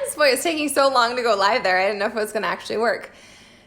friends. Boy, it's taking so long to go live there. I didn't know if it was going to actually work.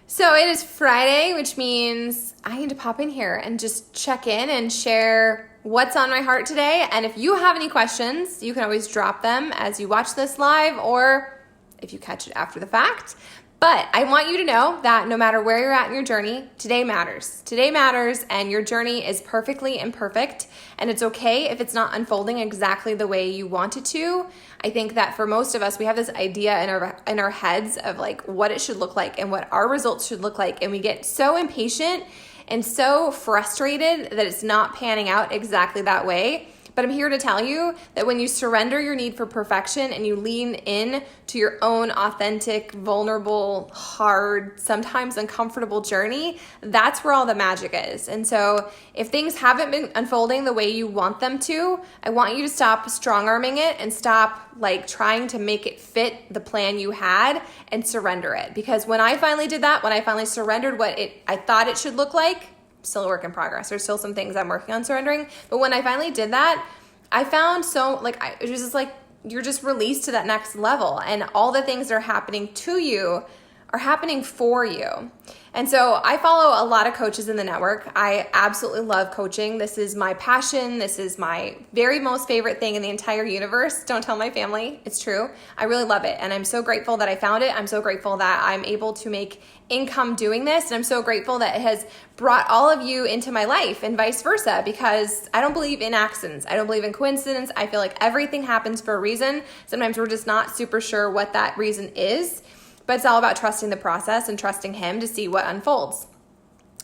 So it is Friday, which means I need to pop in here and just check in and share what's on my heart today. And if you have any questions, you can always drop them as you watch this live or if you catch it after the fact. But I want you to know that no matter where you're at in your journey, today matters. Today matters, and your journey is perfectly imperfect, and it's okay if it's not unfolding exactly the way you want it to. I think that for most of us, we have this idea in our heads of like what it should look like and what our results should look like, and we get so impatient and so frustrated that it's not panning out exactly that way. But I'm here to tell you that when you surrender your need for perfection and you lean in to your own authentic, vulnerable, hard, sometimes uncomfortable journey, that's where all the magic is. And so if things haven't been unfolding the way you want them to, I want you to stop strong-arming it and stop like trying to make it fit the plan you had and surrender it. Because when I finally did that, when I finally surrendered what I thought it should look like, still a work in progress. There's still some things I'm working on surrendering. But when I finally did that, I found it was just like, you're just released to that next level. And all the things that are happening to you are happening for you. And so I follow a lot of coaches in the network. I absolutely love coaching. This is my passion. This is my very most favorite thing in the entire universe. Don't tell my family. It's true. I really love it. And I'm so grateful that I found it. I'm so grateful that I'm able to make income doing this. And I'm so grateful that it has brought all of you into my life and vice versa, because I don't believe in accidents. I don't believe in coincidence. I feel like everything happens for a reason. Sometimes we're just not super sure what that reason is. But it's all about trusting the process and trusting him to see what unfolds.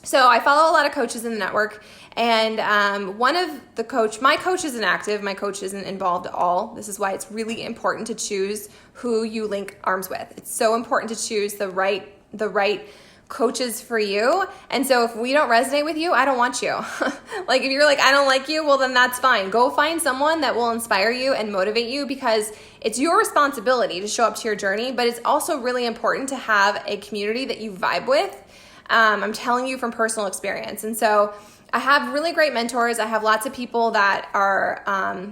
So I follow a lot of coaches in the network, and my coach isn't active. My coach isn't involved at all. This is why it's really important to choose who you link arms with. It's so important to choose the right coaches for you. And so if we don't resonate with you, I don't want you. Like if you're like, I don't like you, well then that's fine. Go find someone that will inspire you and motivate you, because it's your responsibility to show up to your journey, but it's also really important to have a community that you vibe with. I'm telling you from personal experience. And so I have really great mentors. I have lots of people that are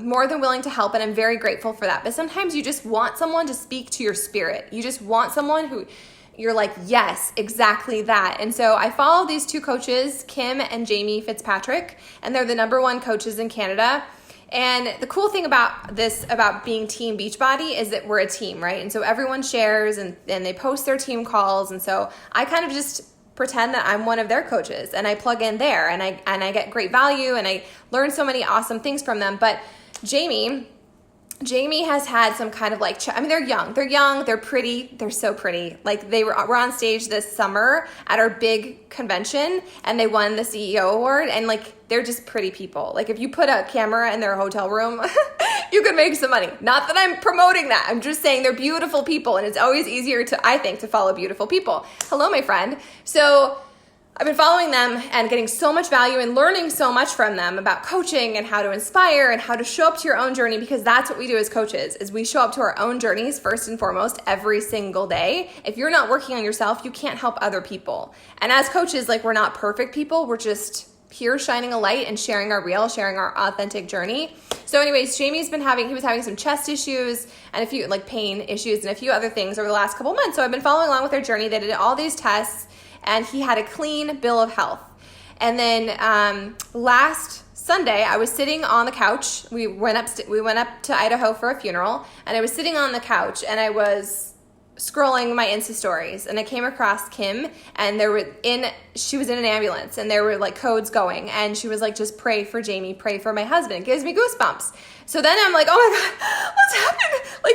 more than willing to help, and I'm very grateful for that. But sometimes you just want someone to speak to your spirit. You just want someone who you're like, yes, exactly that. And so I follow these two coaches, Kim and Jamie Fitzpatrick, and they're the #1 coaches in Canada. And the cool thing about being Team Beachbody is that we're a team, right? And so everyone shares and they post their team calls. And so I kind of just pretend that I'm one of their coaches, and I plug in there, and I get great value, and I learn so many awesome things from them. But Jamie has had some kind of they're young, they're pretty, they're so pretty. Like they were on stage this summer at our big convention, and they won the CEO award, and like they're just pretty people. Like if you put a camera in their hotel room, you could make some money. Not that I'm promoting that. I'm just saying they're beautiful people, and it's always easier to follow beautiful people. Hello, my friend. So I've been following them and getting so much value and learning so much from them about coaching and how to inspire and how to show up to your own journey, because that's what we do as coaches, is we show up to our own journeys first and foremost every single day. If you're not working on yourself, you can't help other people. And as coaches, we're not perfect people. We're just here shining a light and sharing our authentic journey. So anyways, he was having some chest issues and a few pain issues and a few other things over the last couple months. So I've been following along with their journey. They did all these tests, and he had a clean bill of health. And then last Sunday, I was sitting on the couch. We went up to Idaho for a funeral, and I was sitting on the couch, and I was scrolling my Insta stories, and I came across Kim, and she was in an ambulance, and there were codes going, and she was like, just pray for Jamie, pray for my husband. It gives me goosebumps. So then I'm like, oh my God, what's happened?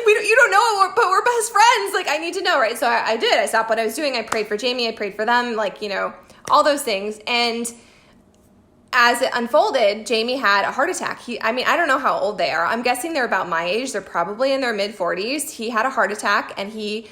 You don't know, but we're best friends. I need to know, right? So I did. I stopped what I was doing. I prayed for Jamie. I prayed for them, all those things. And as it unfolded, Jamie had a heart attack. I don't know how old they are. I'm guessing they're about my age. They're probably in their mid-40s. He had a heart attack, and he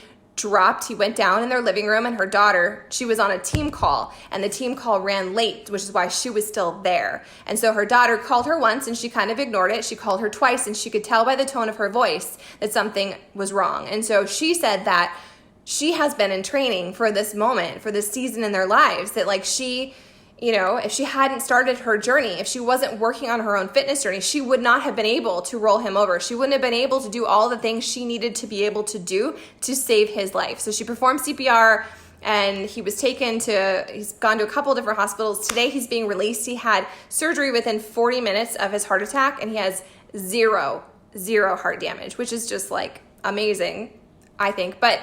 went down in their living room, and her daughter, she was on a team call, and the team call ran late, which is why she was still there. And so her daughter called her once, and she kind of ignored it. She called her twice, and she could tell by the tone of her voice that something was wrong. And so she said that she has been in training for this moment, for this season in their lives, that she if she hadn't started her journey, if she wasn't working on her own fitness journey, she would not have been able to roll him over. She wouldn't have been able to do all the things she needed to be able to do to save his life. So she performed CPR, and he's gone to a couple different hospitals. Today he's being released. He had surgery within 40 minutes of his heart attack, and he has zero heart damage, which is just like amazing, I think. But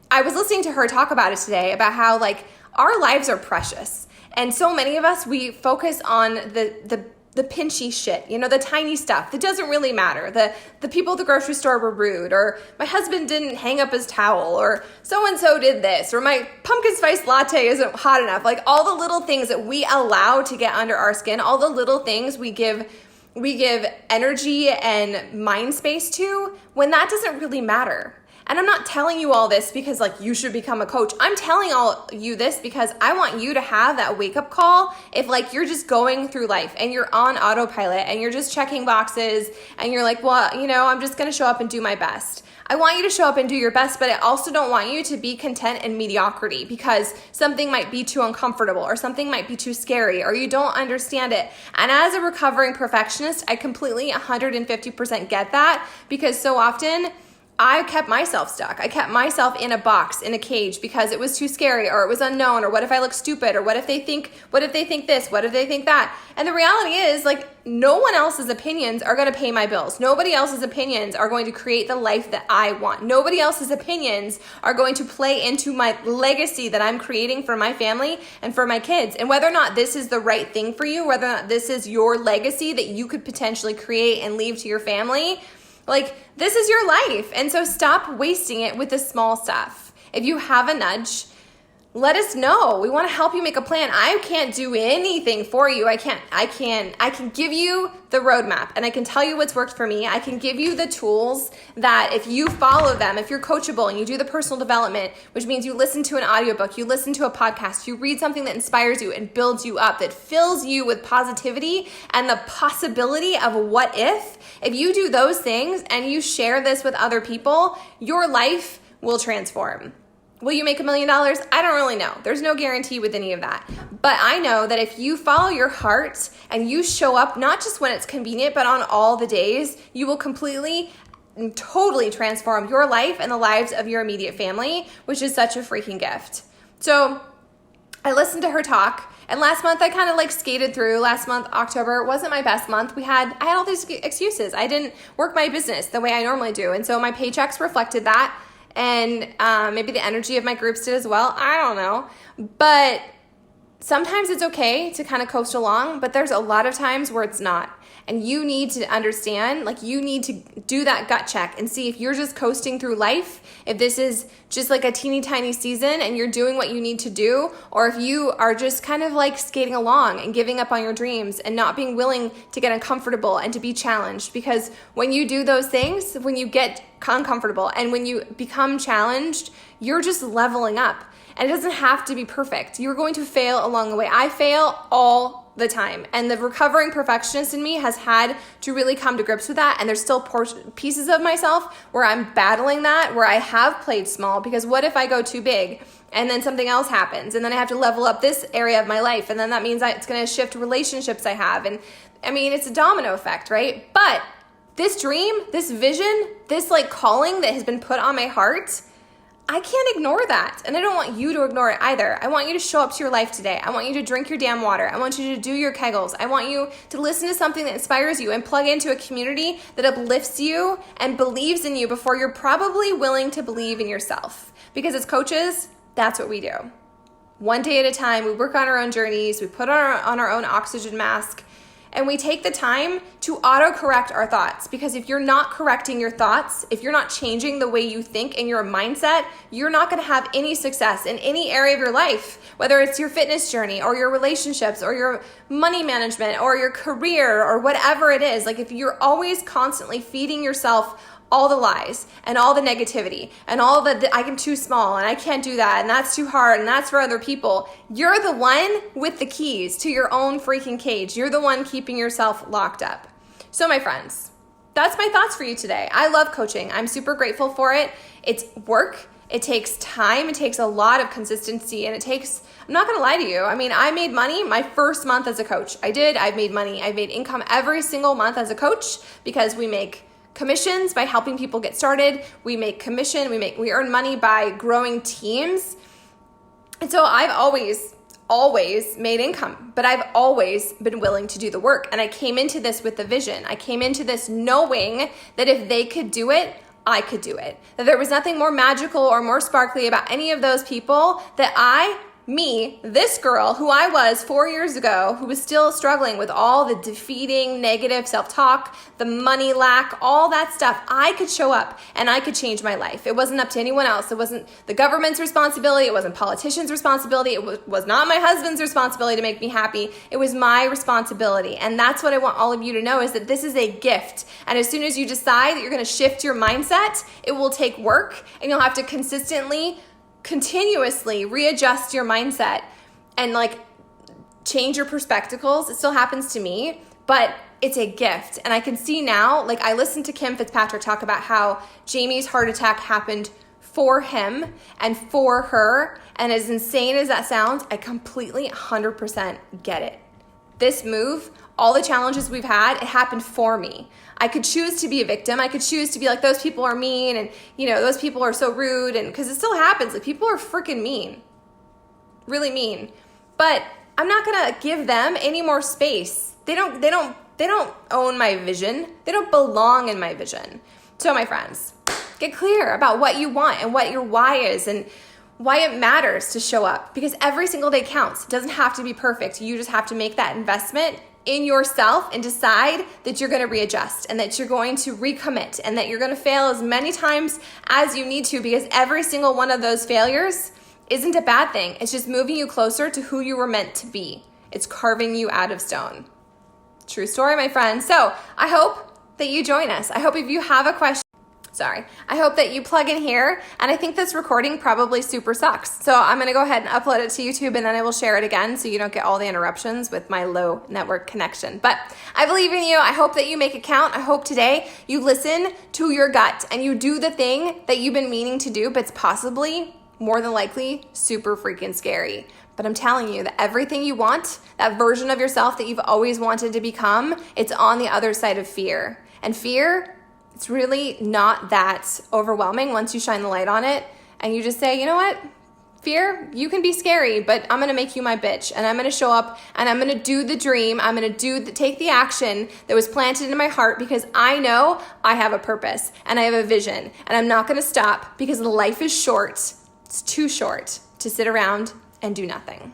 I was listening to her talk about it today, about how like our lives are precious. And so many of us, we focus on the pinchy shit, the tiny stuff that doesn't really matter. The people at the grocery store were rude, or my husband didn't hang up his towel, or so-and-so did this, or my pumpkin spice latte isn't hot enough. Like all the little things that we allow to get under our skin, all the little things we give energy and mind space to, when that doesn't really matter. And I'm not telling you all this because like you should become a coach. I'm telling all you this because I want you to have that wake up call if like you're just going through life and you're on autopilot and you're just checking boxes and you're like, well, I'm just going to show up and do my best. I want you to show up and do your best, but I also don't want you to be content in mediocrity because something might be too uncomfortable or something might be too scary or you don't understand it. And as a recovering perfectionist, I completely 150% get that, because so often I kept myself stuck. I kept myself in a box, in a cage, because it was too scary, or it was unknown, or what if I look stupid, or what if they think this, what if they think that? And the reality is, like, no one else's opinions are going to pay my bills. Nobody else's opinions are going to create the life that I want. Nobody else's opinions are going to play into my legacy that I'm creating for my family and for my kids. And whether or not this is the right thing for you, whether or not this is your legacy that you could potentially create and leave to your family, like, this is your life. And so stop wasting it with the small stuff. If you have a nudge, let us know. We want to help you make a plan. I can't do anything for you. I can give you the roadmap, and I can tell you what's worked for me. I can give you the tools that if you follow them, if you're coachable and you do the personal development, which means you listen to an audiobook, you listen to a podcast, you read something that inspires you and builds you up, that fills you with positivity and the possibility of what if you do those things and you share this with other people, your life will transform. Will you make $1 million? I don't really know. There's no guarantee with any of that. But I know that if you follow your heart and you show up, not just when it's convenient, but on all the days, you will completely and totally transform your life and the lives of your immediate family, which is such a freaking gift. So I listened to her talk. And last month I kind of like skated through. Last month, October, wasn't my best month. I had all these excuses. I didn't work my business the way I normally do. And so my paychecks reflected that. And maybe the energy of my groups did as well. I don't know. But sometimes it's okay to kind of coast along, but there's a lot of times where it's not. And you need to understand, like you need to do that gut check and see if you're just coasting through life, if this is just like a teeny tiny season and you're doing what you need to do, or if you are just kind of like skating along and giving up on your dreams and not being willing to get uncomfortable and to be challenged. Because when you do those things, when you get uncomfortable and when you become challenged, you're just leveling up. And it doesn't have to be perfect. You're going to fail along the way. I fail all the time. And the recovering perfectionist in me has had to really come to grips with that. And there's still pieces of myself where I'm battling that, where I have played small, because what if I go too big and then something else happens and then I have to level up this area of my life, and then that means it's going to shift relationships I have. And I mean, it's a domino effect, right? But this dream, this vision, this like calling that has been put on my heart, I can't ignore that. And I don't want you to ignore it either. I want you to show up to your life today. I want you to drink your damn water. I want you to do your Kegels. I want you to listen to something that inspires you and plug into a community that uplifts you and believes in you before you're probably willing to believe in yourself. Because as coaches, that's what we do. One day at a time, we work on our own journeys. We put on our own oxygen mask. And we take the time to auto-correct our thoughts, because if you're not correcting your thoughts, if you're not changing the way you think and your mindset, you're not going to have any success in any area of your life, whether it's your fitness journey or your relationships or your money management or your career or whatever it is. Like if you're always constantly feeding yourself all the lies and all the negativity and all the I'm too small and I can't do that and that's too hard and that's for other people, you're the one with the keys to your own freaking cage. You're the one keeping yourself locked up. So my friends, that's my thoughts for you today. I love coaching. I'm super grateful for it. It's work. It takes time, it takes a lot of consistency, and I'm not gonna lie to you. I mean, I made money my first month as a coach. I've made money. I've made income every single month as a coach because we make commissions by helping people get started. We make commission, we earn money by growing teams. And so I've always made income, but I've always been willing to do the work. And I came into this with the vision. I came into this knowing that if they could do it, I could do it. That there was nothing more magical or more sparkly about any of those people that this girl who I was 4 years ago, who was still struggling with all the defeating, negative self-talk, the money lack, all that stuff, I could show up and I could change my life. It wasn't up to anyone else. It wasn't the government's responsibility. It wasn't politicians' responsibility. It was not my husband's responsibility to make me happy. It was my responsibility. And that's what I want all of you to know, is that this is a gift. And as soon as you decide that you're going to shift your mindset, it will take work, and you'll have to continuously readjust your mindset and change your perspectives. It still happens to me, but it's a gift. And I can see now, I listened to Kim Fitzpatrick talk about how Jamie's heart attack happened for him and for her. And as insane as that sounds, I completely 100% get it. This move, all the challenges we've had, it happened for me. I could choose to be a victim. I could choose to be like, those people are mean, and those people are so rude, and because it still happens. People are freaking mean, really mean. But I'm not gonna give them any more space. They don't own my vision. They don't belong in my vision. So my friends, get clear about what you want and what your why is and why it matters to show up, because every single day counts. It doesn't have to be perfect. You just have to make that investment in yourself and decide that you're going to readjust and that you're going to recommit and that you're going to fail as many times as you need to, because every single one of those failures isn't a bad thing. It's just moving you closer to who you were meant to be. It's carving you out of stone. True story, my friend. So I hope that you join us. I hope if you have a question, I hope that you plug in here, and I think this recording probably super sucks. So I'm gonna go ahead and upload it to YouTube, and then I will share it again so you don't get all the interruptions with my low network connection. But I believe in you. I hope that you make it count. I hope today you listen to your gut and you do the thing that you've been meaning to do, but it's possibly, more than likely, super freaking scary. But I'm telling you that everything you want, that version of yourself that you've always wanted to become, it's on the other side of fear. And fear, it's really not that overwhelming once you shine the light on it and you just say, you know what, fear, you can be scary, but I'm gonna make you my bitch, and I'm gonna show up and I'm gonna do the dream. I'm gonna take the action that was planted in my heart, because I know I have a purpose and I have a vision, and I'm not gonna stop, because life is short. It's too short to sit around and do nothing.